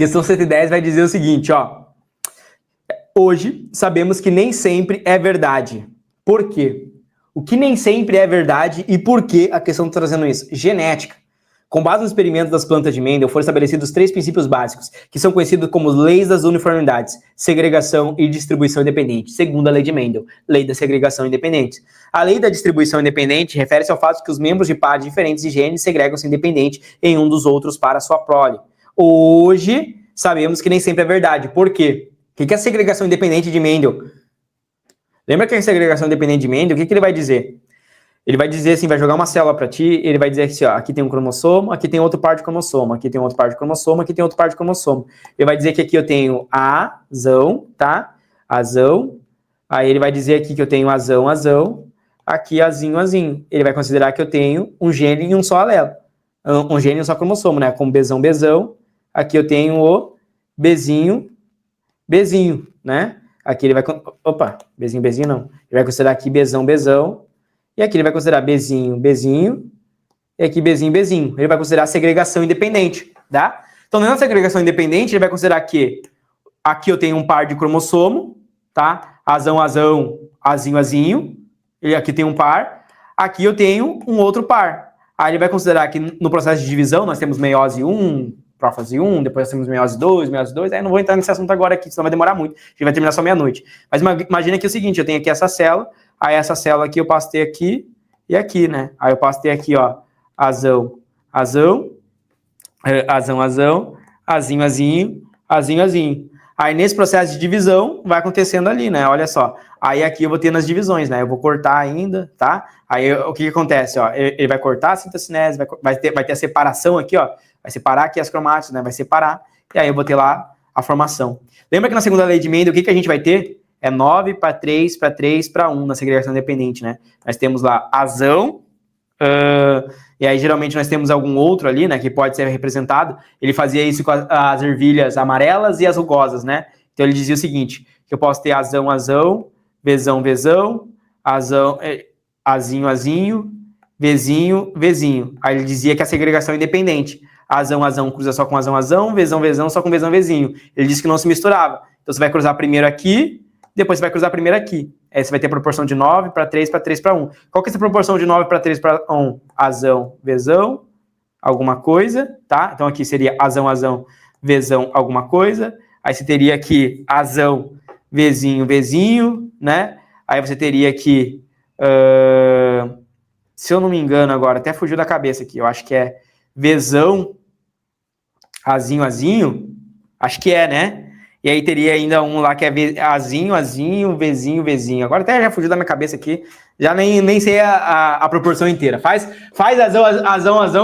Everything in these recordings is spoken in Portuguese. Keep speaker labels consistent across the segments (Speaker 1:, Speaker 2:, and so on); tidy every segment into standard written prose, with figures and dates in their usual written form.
Speaker 1: Questão 110 vai dizer o seguinte, ó. Hoje, sabemos que nem sempre é verdade. Por quê? O que nem sempre é verdade e por que a questão está trazendo isso? Genética. Com base nos experimentos das plantas de Mendel, foram estabelecidos 3 princípios básicos, que são conhecidos como leis das uniformidades, segregação e distribuição independente, segundo a lei de Mendel, lei da segregação independente. A lei da distribuição independente refere-se ao fato que os membros de pares diferentes de genes segregam-se independente em um dos outros para sua prole. Hoje, sabemos que nem sempre é verdade. Por quê? O que é a segregação independente de Mendel? Lembra que a segregação independente de Mendel, o que ele vai dizer? Ele vai dizer assim, vai jogar uma célula para ti, ele vai dizer assim, ó, aqui tem um cromossomo, aqui tem outro par de cromossomo, aqui tem outro par de cromossomo, aqui tem outro par de cromossomo. Ele vai dizer que aqui eu tenho azão, tá? Azão. Aí ele vai dizer aqui que eu tenho azão, aqui azinho. Ele vai considerar que eu tenho um gene e um só alelo. Um gene e um só cromossomo, né? Como Bzão. Aqui eu tenho o Bzinho, né? Aqui ele vai... Opa, Bzinho não. Ele vai considerar aqui Bzão. E aqui ele vai considerar Bzinho. E aqui Bzinho. Ele vai considerar a segregação independente, tá? Então, na segregação independente, ele vai considerar que aqui eu tenho um par de cromossomo, tá? Azão, azinho. E aqui tem um par. Aqui eu tenho um outro par. Aí ele vai considerar que no processo de divisão nós temos meiose 1, prófase 1, depois nós temos meiose 2. Aí não vou entrar nesse assunto agora aqui, senão vai demorar muito. A gente vai terminar só meia-noite. Mas imagina que é o seguinte, eu tenho aqui essa célula, aí essa célula aqui eu passo ter aqui e aqui, né? Aí eu passo ter aqui, ó, azão, azinho. Aí nesse processo de divisão vai acontecendo ali, né? Olha só. Aí aqui eu vou ter nas divisões, né? Eu vou cortar ainda, tá? Aí o que acontece, ó? Ele vai cortar a citocinese, vai ter a separação aqui, ó. Vai separar aqui as cromátides, né? Vai separar. E aí eu vou ter lá a formação. Lembra que na segunda lei de Mendel, o que a gente vai ter? É 9 para 3 para 3 para 1 na segregação independente, né? Nós temos lá azão, e aí geralmente nós temos algum outro ali, né, que pode ser representado. Ele fazia isso com as ervilhas amarelas e as rugosas, né? Então ele dizia o seguinte, que eu posso ter azão, Vzão, azão, azinho, Vzinho. Aí ele dizia que a segregação é independente. Azão cruza só com azão, Vzão só com Vzinho. Ele disse que não se misturava. Então você vai cruzar primeiro aqui, depois você vai cruzar primeiro aqui. Aí você vai ter a proporção de 9 para 3 para 3 para 1. Qual que é essa proporção de 9 para 3 para 1? Azão, Vzão, alguma coisa, tá? Então aqui seria azão, Vzão, alguma coisa. Aí você teria aqui azão, Vzinho, né? Aí você teria aqui, se eu não me engano agora, até fugiu da cabeça aqui, eu acho que é Vzão, azinho, acho que é, né? E aí teria ainda um lá que é azinho, Vzinho. Agora até já fugiu da minha cabeça aqui. Já nem sei a proporção inteira. Faz azão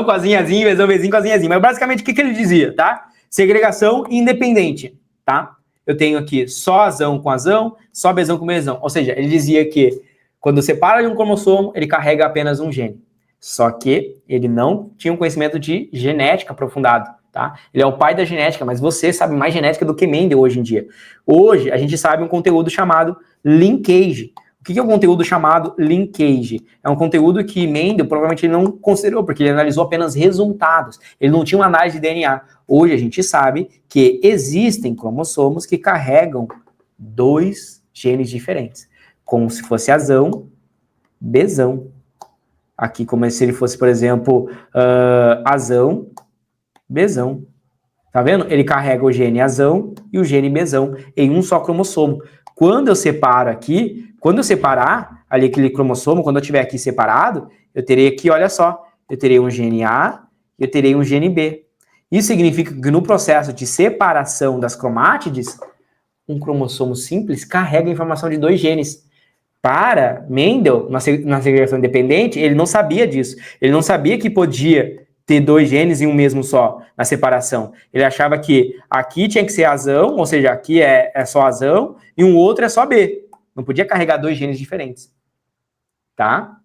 Speaker 1: com azinho, Vzinho com azinho. Mas basicamente o que ele dizia, tá? Segregação independente, tá? Eu tenho aqui só azão com azão, só Bzão com Bzão. Ou seja, ele dizia que quando separa de um cromossomo, ele carrega apenas um gene. Só que ele não tinha um conhecimento de genética aprofundado. Tá? Ele é o pai da genética, mas você sabe mais genética do que Mendel hoje em dia. Hoje, a gente sabe um conteúdo chamado linkage. O que é um conteúdo chamado linkage? É um conteúdo que Mendel provavelmente não considerou, porque ele analisou apenas resultados. Ele não tinha uma análise de DNA. Hoje, a gente sabe que existem cromossomos que carregam 2 genes diferentes. Como se fosse azão, Bzão. Aqui, como se ele fosse, por exemplo, azão, Bzão. Tá vendo? Ele carrega o gene azão e o gene Bzão em um só cromossomo. Quando eu separo aqui, quando eu separar ali aquele cromossomo, quando eu tiver aqui separado, eu terei aqui, olha só, eu terei um gene A e eu terei um gene B. Isso significa que no processo de separação das cromátides, um cromossomo simples carrega a informação de 2 genes. Para Mendel, na segregação independente, ele não sabia disso. Ele não sabia que podia ter 2 genes em um mesmo só, na separação. Ele achava que aqui tinha que ser azão, ou seja, aqui é só azão, e um outro é só B. Não podia carregar 2 genes diferentes. Tá?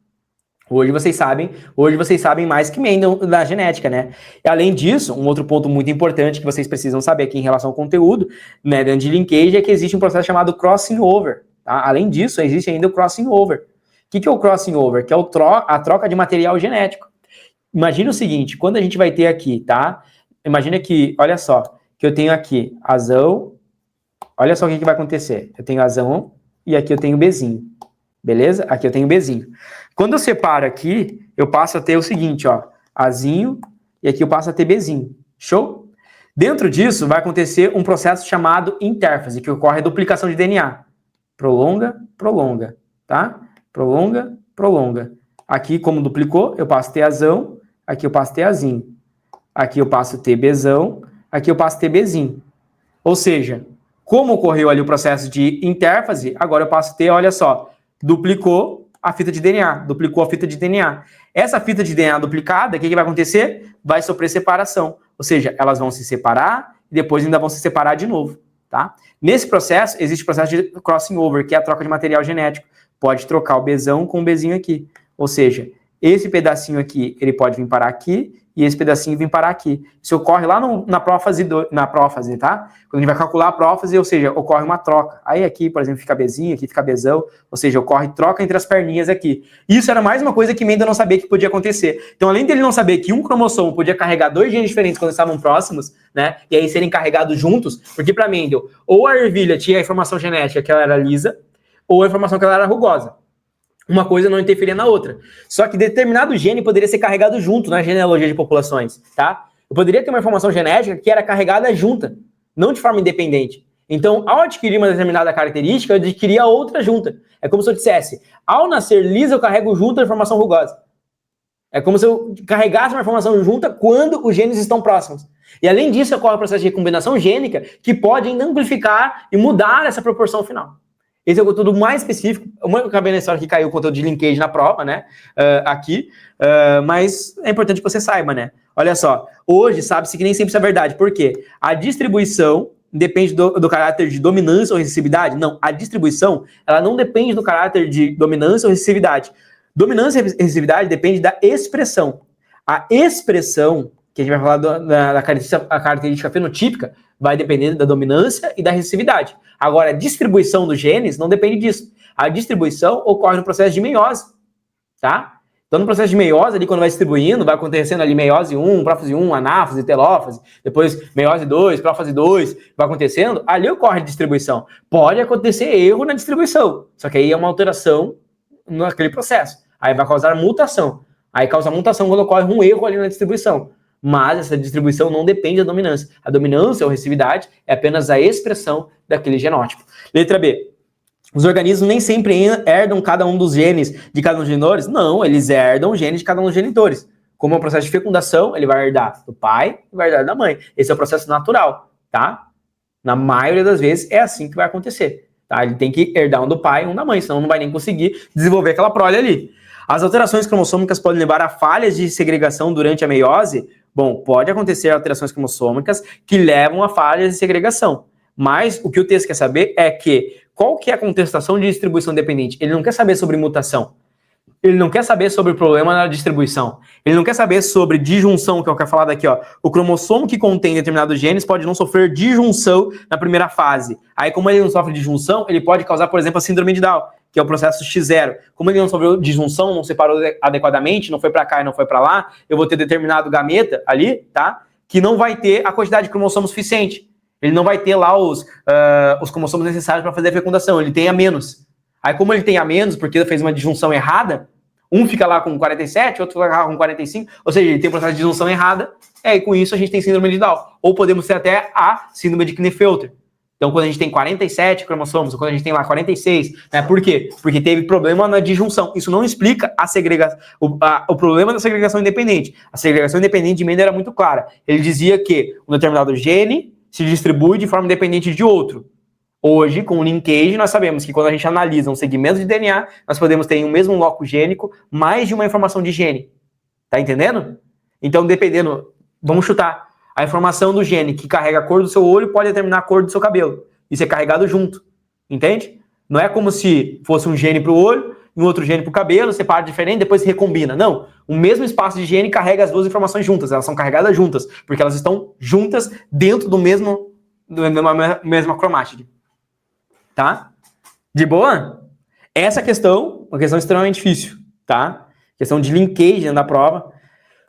Speaker 1: Hoje vocês sabem mais que Mendel da genética, né? E além disso, um outro ponto muito importante que vocês precisam saber aqui em relação ao conteúdo, né, dentro de linkage, é que existe um processo chamado crossing over. Tá? Além disso, existe ainda o crossing over. O que é o crossing over? Que é a troca de material genético. Imagina o seguinte, quando a gente vai ter aqui, tá? Imagina que, olha só, que eu tenho aqui azão. Olha só o que vai acontecer. Eu tenho azão e aqui eu tenho Bzinho. Beleza? Aqui eu tenho Bzinho. Quando eu separo aqui, eu passo a ter o seguinte, ó. Azinho e aqui eu passo a ter Bzinho. Show? Dentro disso vai acontecer um processo chamado intérfase, que ocorre a duplicação de DNA. Prolonga, prolonga, tá? Prolonga, prolonga. Aqui, como duplicou, eu passo a ter azão, aqui eu passo a ter azinho. Aqui eu passo a ter Bzão, aqui eu passo a ter Bzinho. Ou seja, como ocorreu ali o processo de intérfase, agora eu passo a ter, olha só, duplicou a fita de DNA, duplicou a fita de DNA. Essa fita de DNA duplicada, o que vai acontecer? Vai sofrer separação. Ou seja, elas vão se separar e depois ainda vão se separar de novo, tá? Nesse processo, existe o processo de crossing over, que é a troca de material genético. Pode trocar o Bzão com o Bzinho aqui. Ou seja, esse pedacinho aqui, ele pode vir parar aqui, e esse pedacinho vir parar aqui. Isso ocorre lá na prófase, tá? Quando a gente vai calcular a prófase, ou seja, ocorre uma troca. Aí aqui, por exemplo, fica Bzinho, aqui fica Bzão, ou seja, ocorre troca entre as perninhas aqui. Isso era mais uma coisa que Mendel não sabia que podia acontecer. Então, além dele não saber que um cromossomo podia carregar 2 genes diferentes quando estavam próximos, né, e aí serem carregados juntos, porque para Mendel, ou a ervilha tinha a informação genética que ela era lisa, ou a informação que ela era rugosa. Uma coisa não interferia na outra. Só que determinado gene poderia ser carregado junto na genealogia de populações, tá? Eu poderia ter uma informação genética que era carregada junta, não de forma independente. Então, ao adquirir uma determinada característica, eu adquiria outra junta. É como se eu dissesse, ao nascer lisa, eu carrego junto a informação rugosa. É como se eu carregasse uma informação junta quando os genes estão próximos. E além disso, ocorre o processo de recombinação gênica que pode ainda amplificar e mudar essa proporção final. Esse é o conteúdo mais específico. Eu acabei na história que caiu o conteúdo de linkage na prova, né? Mas é importante que você saiba, né? Olha só, hoje sabe-se que nem sempre isso é verdade. Por quê? A distribuição depende do caráter de dominância ou recessividade? Não, a distribuição, ela não depende do caráter de dominância ou recessividade. Dominância e recessividade depende da expressão. A expressão, que a gente vai falar da característica fenotípica, vai depender da dominância e da recessividade. Agora, a distribuição dos genes não depende disso. A distribuição ocorre no processo de meiose, tá? Então, no processo de meiose, ali, quando vai distribuindo, vai acontecendo ali meiose 1, prófase 1, anáfase, telófase, depois meiose 2, prófase 2, vai acontecendo, ali ocorre a distribuição. Pode acontecer erro na distribuição, só que aí é uma alteração naquele processo. Aí vai causar mutação. Aí causa mutação quando ocorre um erro ali na distribuição. Mas essa distribuição não depende da dominância. A dominância ou recessividade é apenas a expressão daquele genótipo. Letra B. Os organismos nem sempre herdam cada um dos genes de cada um dos genitores. Não, eles herdam o gene de cada um dos genitores. Como é um processo de fecundação, ele vai herdar do pai e vai herdar da mãe. Esse é o processo natural, tá? Na maioria das vezes é assim que vai acontecer. Tá? Ele tem que herdar um do pai e um da mãe, senão não vai nem conseguir desenvolver aquela prole ali. As alterações cromossômicas podem levar a falhas de segregação durante a meiose. Bom, pode acontecer alterações cromossômicas que levam a falhas de segregação. Mas o que o texto quer saber é que qual que é a contestação de distribuição dependente? Ele não quer saber sobre mutação. Ele não quer saber sobre o problema na distribuição. Ele não quer saber sobre disjunção, que eu quero falar daqui, ó. O cromossomo que contém determinados genes pode não sofrer disjunção na primeira fase. Aí, como ele não sofre disjunção, ele pode causar, por exemplo, a síndrome de Down, que é o processo X0. Como ele não sofreu disjunção, não separou adequadamente, não foi para cá e não foi para lá, eu vou ter determinado gameta ali, tá? Que não vai ter a quantidade de cromossomo suficiente. Ele não vai ter lá os cromossomos necessários para fazer a fecundação, ele tem a menos. Aí, como ele tem a menos, porque ele fez uma disjunção errada, um fica lá com 47, outro fica lá com 45, ou seja, ele tem um processo de disjunção errada, e com isso a gente tem síndrome de Down. Ou podemos ter até a síndrome de Klinefelter. Então, quando a gente tem 47 cromossomos, ou quando a gente tem lá 46, né? Por quê? Porque teve problema na disjunção. Isso não explica a segregação, o problema da segregação independente. A segregação independente de Mendel era muito clara. Ele dizia que um determinado gene se distribui de forma independente de outro. Hoje, com o linkage, nós sabemos que quando a gente analisa um segmento de DNA, nós podemos ter em um mesmo loco gênico mais de uma informação de gene. Tá entendendo? Então, dependendo, vamos chutar. A informação do gene que carrega a cor do seu olho pode determinar a cor do seu cabelo. Isso é carregado junto. Entende? Não é como se fosse um gene para o olho e um outro gene para o cabelo, separa diferente, depois se recombina. Não. O mesmo espaço de gene carrega as duas informações juntas. Elas são carregadas juntas, porque elas estão juntas dentro da mesma cromátide. Tá? De boa? Essa questão, uma questão extremamente difícil, tá? Questão de linkage da prova.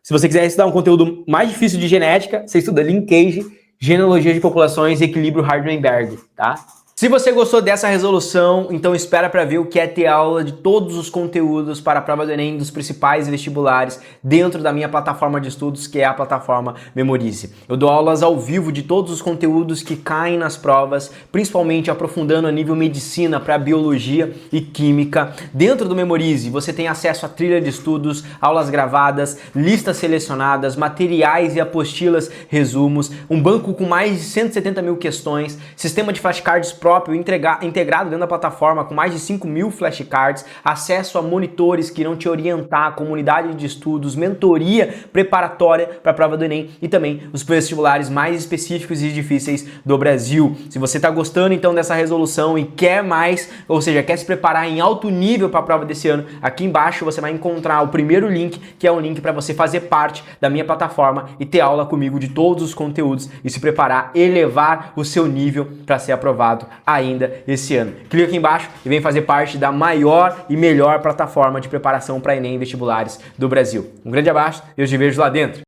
Speaker 1: Se você quiser estudar um conteúdo mais difícil de genética, você estuda linkage. Genealogia de populações e equilíbrio Hardenberg, tá? Se você gostou dessa resolução, então espera para ver o que é ter aula de todos os conteúdos para a prova do Enem dos principais vestibulares dentro da minha plataforma de estudos, que é a plataforma Memorize. Eu dou aulas ao vivo de todos os conteúdos que caem nas provas, principalmente aprofundando a nível medicina para biologia e química. Dentro do Memorize, você tem acesso a trilha de estudos, aulas gravadas, listas selecionadas, materiais e apostilas, resumos, um banco com mais de 170 mil questões, sistema de flashcards próprio integrado dentro da plataforma com mais de 5 mil flashcards, acesso a monitores que irão te orientar, comunidade de estudos, mentoria preparatória para a prova do Enem e também os vestibulares mais específicos e difíceis do Brasil. Se você está gostando então dessa resolução e quer mais, ou seja, quer se preparar em alto nível para a prova desse ano, aqui embaixo você vai encontrar o primeiro link, que é um link para você fazer parte da minha plataforma e ter aula comigo de todos os conteúdos e se preparar, elevar o seu nível para ser aprovado ainda esse ano. Clica aqui embaixo e vem fazer parte da maior e melhor plataforma de preparação para Enem e vestibulares do Brasil. Um grande abraço e eu te vejo lá dentro.